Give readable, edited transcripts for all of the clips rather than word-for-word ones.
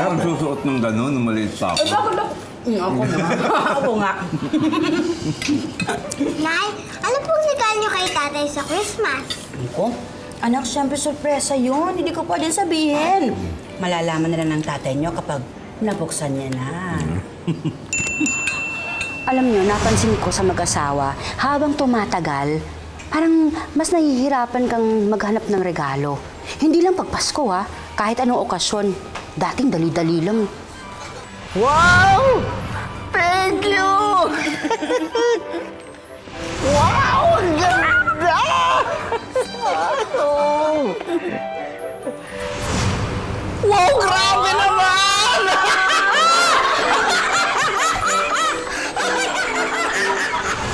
akong susuot ng gano'n nung maliit pa ako. Bakit ako? Ako na. Ako nga. Nay, ano pong regalo niyo kay tatay sa Christmas? Ko? Anak, siyempre sorpresa yun. Hindi ko pwedeng sabihin. Malalaman na lang ng tatay niyo kapag nabuksan niya na. Alam niyo, napansin ko sa mag-asawa, habang tumatagal, parang mas nahihirapan kang maghanap ng regalo. Hindi lang pag Pasko, ha? Kahit anong okasyon. Dating dali-dali lang. Wow! Thank you! Wow! Ang ganda! Wow! Grabe naman!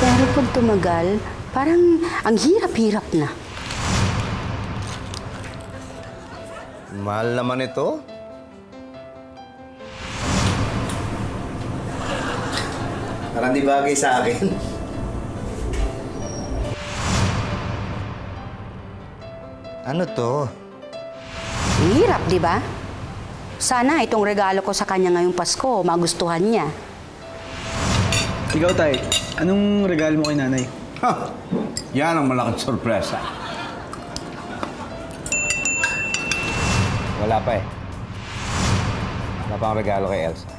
Pero pag tumagal, parang ang hirap-hirap na. Mahal naman ito. Parang di bagay sa akin. Ano to? Ang hirap, di ba? Sana itong regalo ko sa kanya ngayong Pasko, magustuhan niya. Ikaw, Tay, anong regalo mo kay nanay? Ha! Yan ang malaking sorpresa. Wala pa eh. Wala pa ang regalo kay Elsa.